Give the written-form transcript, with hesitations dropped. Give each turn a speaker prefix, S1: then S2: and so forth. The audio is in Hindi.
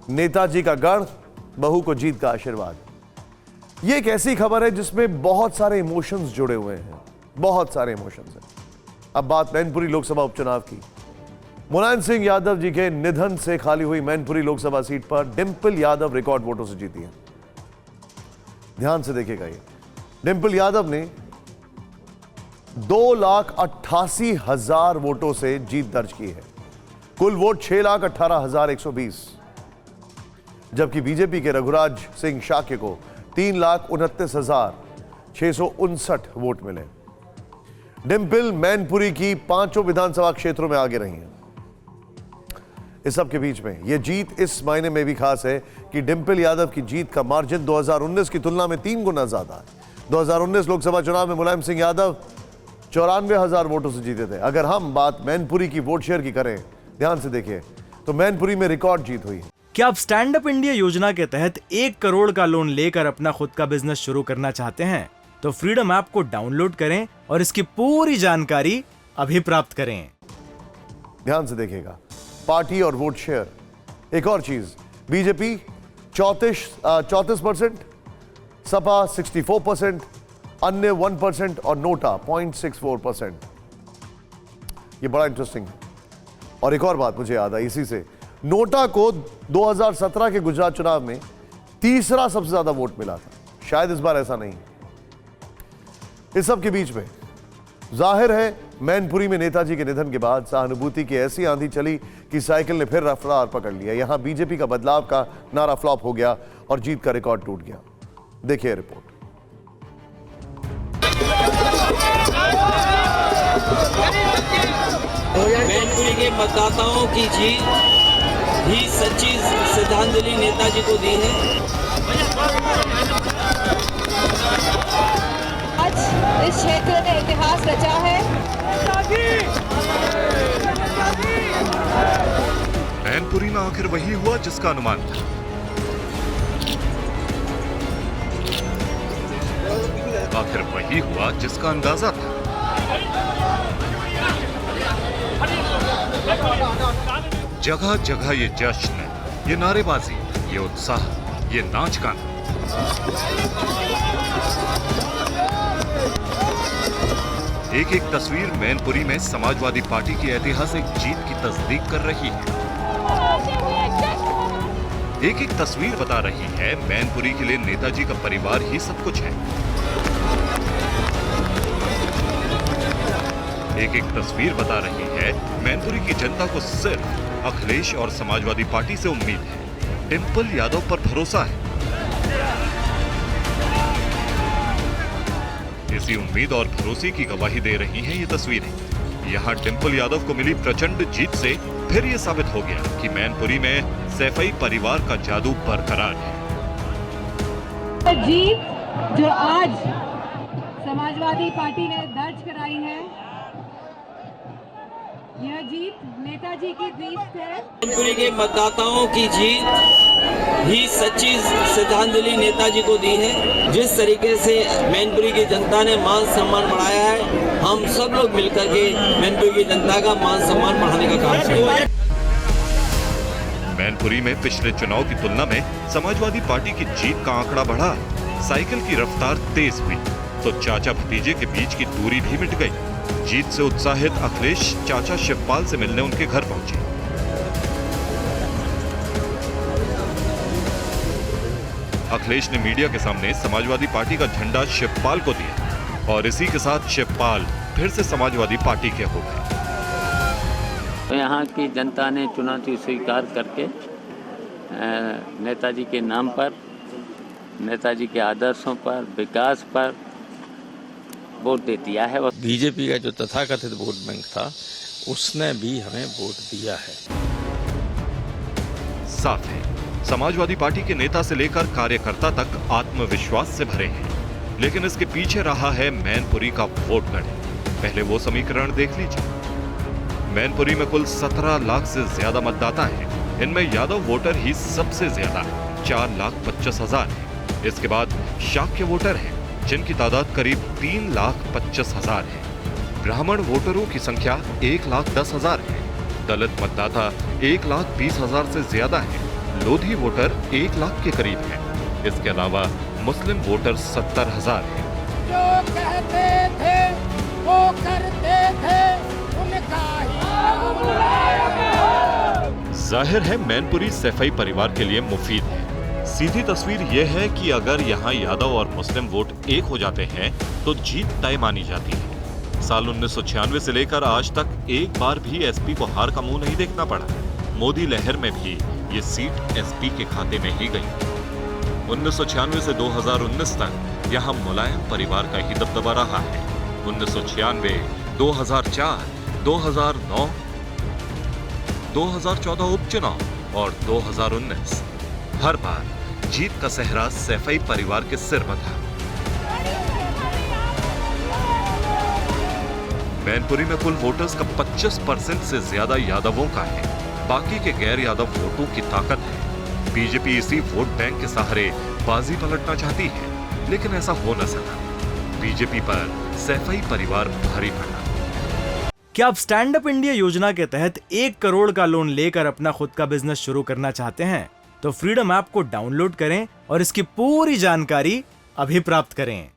S1: नेताजी का गढ़, बहू को जीत का आशीर्वाद। ये एक ऐसी खबर है जिसमें बहुत सारे इमोशंस जुड़े हुए हैं, बहुत सारे इमोशंस हैं। अब बात मैनपुरी लोकसभा उपचुनाव की। मुलायम सिंह यादव जी के निधन से खाली हुई मैनपुरी लोकसभा सीट पर डिंपल यादव रिकॉर्ड वोटों से जीती है। ध्यान से देखिएगा, ये डिंपल यादव ने 2,88,000 वोटों से जीत दर्ज की है। कुल वोट 6,18,120, जबकि बीजेपी के रघुराज सिंह शाक्य को 3,29,659 वोट मिले। डिंपल मैनपुरी की 5 विधानसभा क्षेत्रों में आगे रही हैं। इस सब के बीच में यह जीत इस मायने में भी खास है कि डिंपल यादव की जीत का मार्जिन 2019 की तुलना में 3 गुना ज्यादा है। 2019 लोकसभा चुनाव में मुलायम सिंह यादव 94,000 वोटों से जीते थे। अगर हम बात मैनपुरी की वोट शेयर की करें, ध्यान से देखिए, तो मैनपुरी में रिकॉर्ड जीत हुई है।
S2: क्या आप स्टैंड अप इंडिया योजना के तहत 1 करोड़ का लोन लेकर अपना खुद का बिजनेस शुरू करना चाहते हैं? तो फ्रीडम ऐप को डाउनलोड करें और इसकी पूरी जानकारी अभी प्राप्त करें।
S1: ध्यान से देखिएगा, पार्टी और वोट शेयर। एक और चीज, बीजेपी 34%, सपा 64%, अन्य 1% और नोटा 0.64%। ये बड़ा इंटरेस्टिंग है। और एक और बात मुझे याद आई इसी से, नोटा को 2017 के गुजरात चुनाव में तीसरा सबसे ज्यादा वोट मिला था। शायद इस बार ऐसा नहीं। इस सब के बीच में जाहिर है मैनपुरी में नेताजी के निधन के बाद सहानुभूति की ऐसी आंधी चली कि साइकिल ने फिर रफ्तार पकड़ लिया। यहां बीजेपी का बदलाव का नारा फ्लॉप हो गया और जीत का रिकॉर्ड टूट गया। देखिए रिपोर्ट।
S3: मैनपुरी के मतदाताओं की जीत ही सच्ची श्रद्धांजलि नेताजी को दी है।
S4: आज इस क्षेत्र ने इतिहास रचा है।
S5: मैनपुरी में आखिर वही हुआ जिसका अनुमान था। आखिर वही हुआ जिसका अंदाजा था। जगह जगह ये जश्न, ये नारेबाजी, ये उत्साह, ये नाच गाना। एक एक तस्वीर मैनपुरी में समाजवादी पार्टी की ऐतिहासिक जीत की तस्दीक कर रही है। एक एक तस्वीर बता रही है मैनपुरी के लिए नेताजी का परिवार ही सब कुछ है। एक एक तस्वीर बता रही है मैनपुरी की जनता को सिर्फ अखिलेश और समाजवादी पार्टी से उम्मीद है, डिंपल यादव पर भरोसा है। इसी उम्मीद और भरोसे की गवाही दे रही हैं ये तस्वीरें। यहां डिंपल यादव को मिली प्रचंड जीत से फिर ये साबित हो गया कि मैनपुरी में सैफई परिवार का जादू बरकरार है।
S4: जीत जो आज समाजवादी पार्टी ने दर्ज कराई है, यह जीत नेताजी की जीत है।
S3: मैनपुरी के मतदाताओं की जीत ही सच्ची श्रद्धांजलि नेताजी को दी है। जिस तरीके से मैनपुरी की जनता ने मान सम्मान बढ़ाया है, हम सब लोग मिलकर के मैनपुरी की जनता का मान सम्मान बढ़ाने का काम करेंगे।
S5: मैनपुरी में पिछले चुनाव की तुलना में समाजवादी पार्टी की जीत का आंकड़ा बढ़ा। साइकिल की रफ्तार तेज हुई तो चाचा भतीजे के बीच की दूरी भी मिट गई। जीत से उत्साहित अखिलेश चाचा शिवपाल से मिलने उनके घर पहुंचे। अखिलेश ने मीडिया के सामने समाजवादी पार्टी का झंडा शिवपाल को दिया और इसी के साथ शिवपाल फिर से समाजवादी पार्टी के हो गए।
S6: तो यहाँ की जनता ने चुनौती स्वीकार करके नेताजी के नाम पर, नेताजी के आदर्शों पर, विकास पर वोट दे दिया है।
S7: बीजेपी का जो तथाकथित वोट बैंक था, उसने भी हमें वोट दिया है।
S5: साफ है, समाजवादी पार्टी के नेता से लेकर कार्यकर्ता तक आत्मविश्वास से भरे हैं, लेकिन इसके पीछे रहा है मैनपुरी का वोट गढ़। पहले वो समीकरण देख लीजिए। मैनपुरी में कुल 17 लाख से ज्यादा मतदाता हैं। इनमें यादव वोटर ही सबसे ज्यादा 4,25,000 है। इसके बाद शाक्य वोटर हैं, जिनकी तादाद करीब 3,25,000 है। ब्राह्मण वोटरों की संख्या 1,10,000 है। दलित मतदाता 1,20,000 से ज्यादा है। लोधी वोटर 1 लाख के करीब हैं। इसके अलावा मुस्लिम वोटर 70,000 हैं।
S8: जो कहते थे वो करते थे, उनका ही
S5: जाहिर है मैनपुरी सैफई परिवार के लिए मुफीद है। सीधी तस्वीर यह है कि अगर यहाँ यादव और मुस्लिम वोट एक हो जाते हैं तो जीत तय मानी जाती है। साल 1996 से लेकर आज तक एक बार भी एसपी को हार का मुंह नहीं देखना पड़ा। मोदी लहर में भी ये सीट एसपी के खाते में ही गई। 1996 से 2019 तक यहाँ मुलायम परिवार का ही दबदबा रहा है। 1996, 2004, 2009, 2014 उपचुनाव और 2019 हर बार जीत का सेहरा सैफई परिवार के सिर पर था। मैनपुरी में कुल वोटर्स का 25% से ज्यादा यादवों का है। बाकी के गैर यादव वोटों की ताकत है। बीजेपी इसी वोट बैंक के सहारे बाजी पलटना चाहती है, लेकिन ऐसा हो न सका। बीजेपी पर सैफई परिवार भारी पड़ा।
S2: क्या आप स्टैंड अप इंडिया योजना के तहत 1 करोड़ का लोन लेकर अपना खुद का बिजनेस शुरू करना चाहते हैं? तो फ्रीडम ऐप को डाउनलोड करें और इसकी पूरी जानकारी अभी प्राप्त करें।